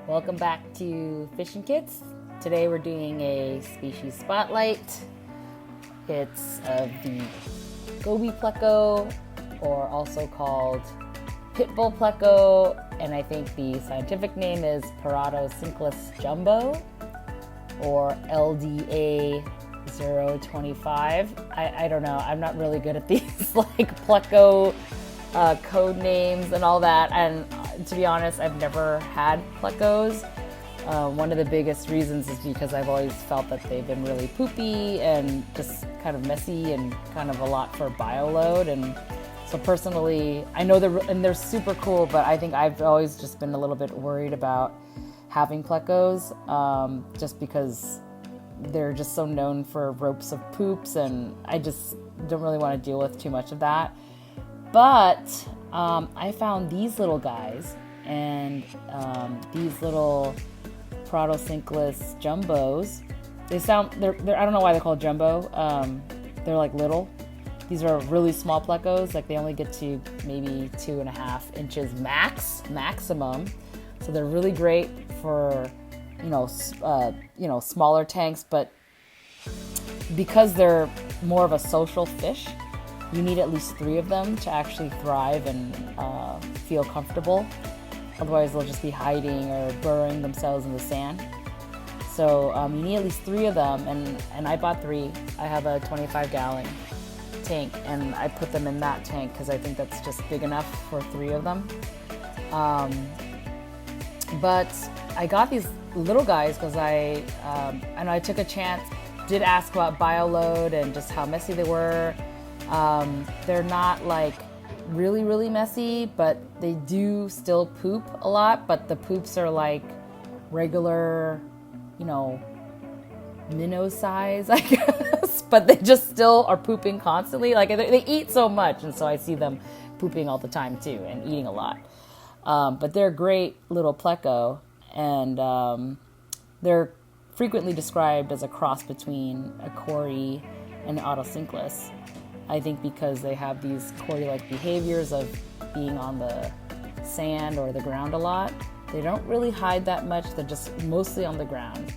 Welcome back to Fishing Kits. Today we're doing a species spotlight. It's of the Goby Pleco, or also called Pitbull Pleco, and I think the scientific name is Parotocinclus Jumbo, or LDA 025. I don't know. I'm not really good at these like Pleco code names and all that, and to be honest, I've never had plecos. One of the biggest reasons is because I've always felt that they've been really poopy and just kind of messy and kind of a lot for bioload. And so personally, I know they're super cool, but I think I've always just been a little bit worried about having plecos, just because they're just so known for ropes of poops, and I just don't really want to deal with too much of that. But I found these little guys, and these little Parotocinclus Jumbos. They're I don't know why they're called jumbo. They're like little. These are really small plecos. Like they only get to maybe 2.5 inches maximum. So they're really great for smaller tanks. But because they're more of a social fish, you need at least 3 of them to actually thrive and feel comfortable. Otherwise, they'll just be hiding or burrowing themselves in the sand. So you need at least 3 of them, and I bought 3. I have a 25-gallon tank, and I put them in that tank because I think that's just big enough for 3 of them. But I got these little guys because I took a chance, did ask about bioload and just how messy they were. They're not like really, really messy, but they do still poop a lot, but the poops are like regular, minnow size, I guess, but they just still are pooping constantly. Like they eat so much, and so I see them pooping all the time too and eating a lot. But they're great little pleco, and they're frequently described as a cross between a cory and an Parotocinclus. I think because they have these cory-like behaviors of being on the sand or the ground a lot. They don't really hide that much. They're just mostly on the ground.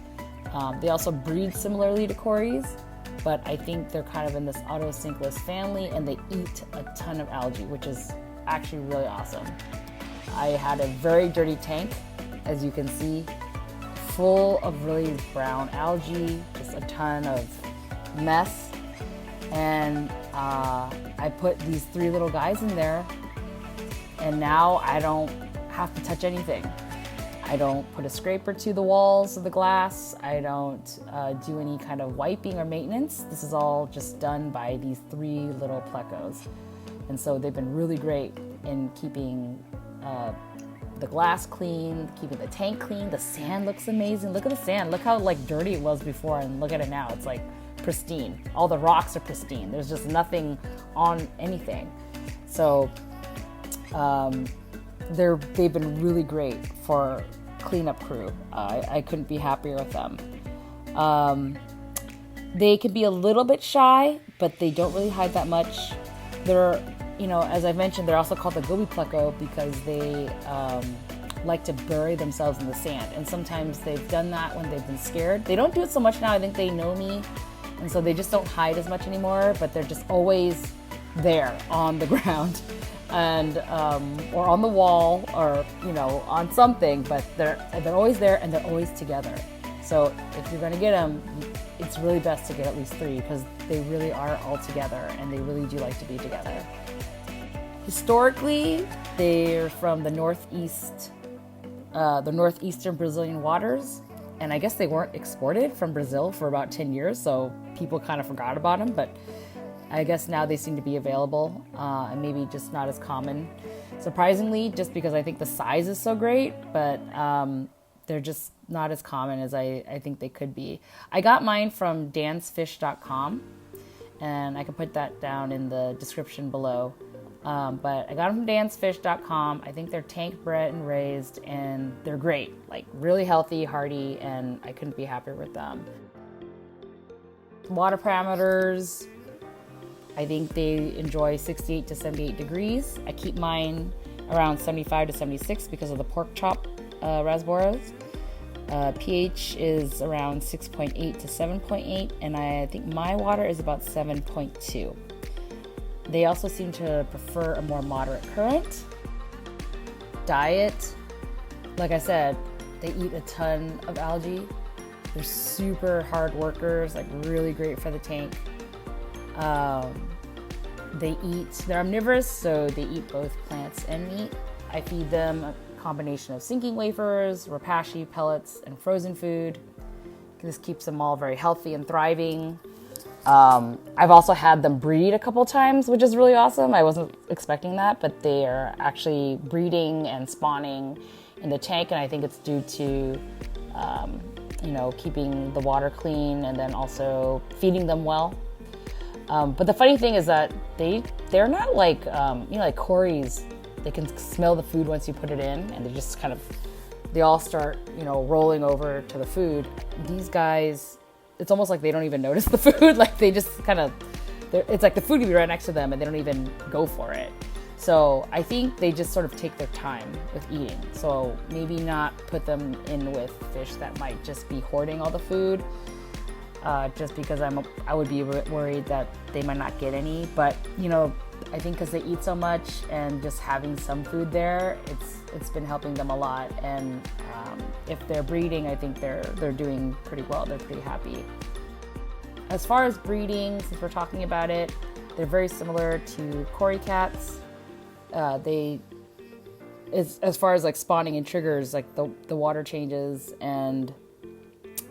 They also breed similarly to corys, but I think they're kind of in this Parotocinclus family, and they eat a ton of algae, which is actually really awesome. I had a very dirty tank, as you can see, full of really brown algae, just a ton of mess. And I put these 3 little guys in there, and now I don't have to touch anything. I don't put a scraper to the walls of the glass. I don't do any kind of wiping or maintenance. This is all just done by these 3 little plecos. And so they've been really great in keeping the glass clean, keeping the tank clean. The sand looks amazing. Look at the sand. Look how like dirty it was before, and look at it now. It's like pristine. All the rocks are pristine. There's just nothing on anything. So they've been really great for cleanup crew. I couldn't be happier with them. They can be a little bit shy, but they don't really hide that much. They're, as I mentioned, they're also called the Goby Pleco because they like to bury themselves in the sand. And sometimes they've done that when they've been scared. They don't do it so much now. I think they know me. And so they just don't hide as much anymore, but they're just always there on the ground and or on the wall, or on something, but they're always there, and they're always together. So if you're going to get them, it's really best to get at least 3 because they really are all together, and they really do like to be together. Historically, they're from the northeastern Brazilian waters. And I guess they weren't exported from Brazil for about 10 years, so people kind of forgot about them. But I guess now they seem to be available, and maybe just not as common. Surprisingly, just because I think the size is so great, but they're just not as common as I think they could be. I got mine from dansfish.com, and I can put that down in the description below. But I got them from dansfish.com. I think they're tank bred and raised, and they're great, like really healthy, hardy, and I couldn't be happier with them. Water parameters, I think they enjoy 68 to 78 degrees. I keep mine around 75 to 76 because of the pork chop rasboras. pH is around 6.8 to 7.8, and I think my water is about 7.2. They also seem to prefer a more moderate current. Diet, like I said, they eat a ton of algae. They're super hard workers, like really great for the tank. They're omnivorous, so they eat both plants and meat. I feed them a combination of sinking wafers, repashy, pellets, and frozen food. This keeps them all very healthy and thriving. I've also had them breed a couple times, which is really awesome. I wasn't expecting that, but they are actually breeding and spawning in the tank, and I think it's due to keeping the water clean and then also feeding them well. But the funny thing is that they're not like like corys. They can smell the food once you put it in, and they all start rolling over to the food. These guys, it's almost like they don't even notice the food. Like they just it's like the food can be right next to them and they don't even go for it. So I think they just sort of take their time with eating. So maybe not put them in with fish that might just be hoarding all the food, just because I would be worried that they might not get any. But I think because they eat so much and just having some food there, it's been helping them a lot. And if they're breeding, I think they're doing pretty well. They're pretty happy. As far as breeding, since we're talking about it, they're very similar to cory cats. As far as like spawning and triggers, like the water changes and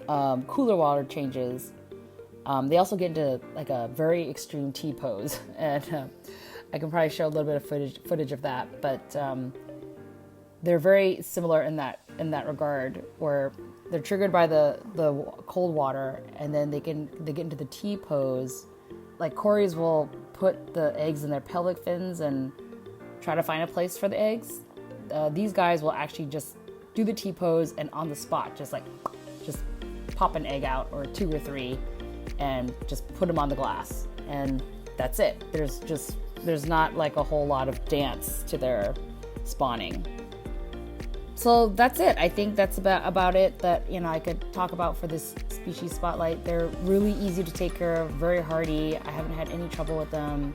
cooler water changes. They also get into like a very extreme T pose, and I can probably show a little bit of footage of that. But they're very similar in that regard, where they're triggered by the cold water, and then they get into the T pose. Like corys will put the eggs in their pelvic fins and try to find a place for the eggs. These guys will actually just do the T pose and on the spot, just pop an egg out, or 2 or 3, and just put them on the glass, and that's it. There's not like a whole lot of dance to their spawning. So that's it. I think that's about it that I could talk about for this species spotlight. They're really easy to take care of, very hardy. I haven't had any trouble with them.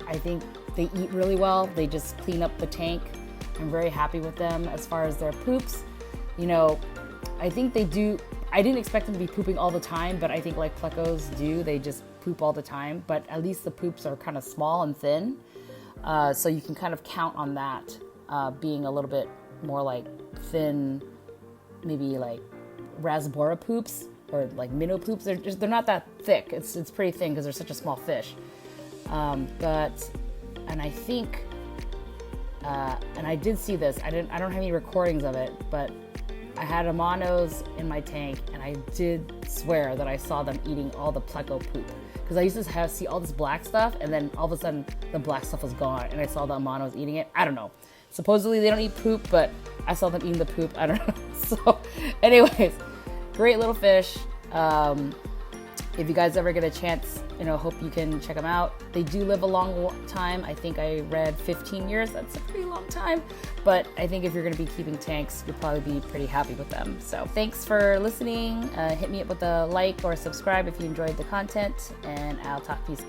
I think they eat really well. They just clean up the tank. I'm very happy with them. As far as their poops, I think they do. I didn't expect them to be pooping all the time, but I think like plecos do, they just poop all the time. But at least the poops are kind of small and thin, so you can kind of count on that being a little bit more like thin, maybe like rasbora poops or like minnow poops. They're not that thick. It's pretty thin because they're such a small fish. And I think, and I did see this. I don't have any recordings of it, but I had amanos in my tank, and I did swear that I saw them eating all the pleco poop. Because I used to see all this black stuff, and then all of a sudden the black stuff was gone, and I saw the amanos eating it. I don't know. Supposedly they don't eat poop, but I saw them eating the poop. I don't know. So, anyways, great little fish. If you guys ever get a chance, hope you can check them out. They do live a long time. I think I read 15 years. That's a pretty long time. But I think if you're going to be keeping tanks, you'll probably be pretty happy with them. So thanks for listening. Hit me up with a like or subscribe if you enjoyed the content, and I'll talk to you soon.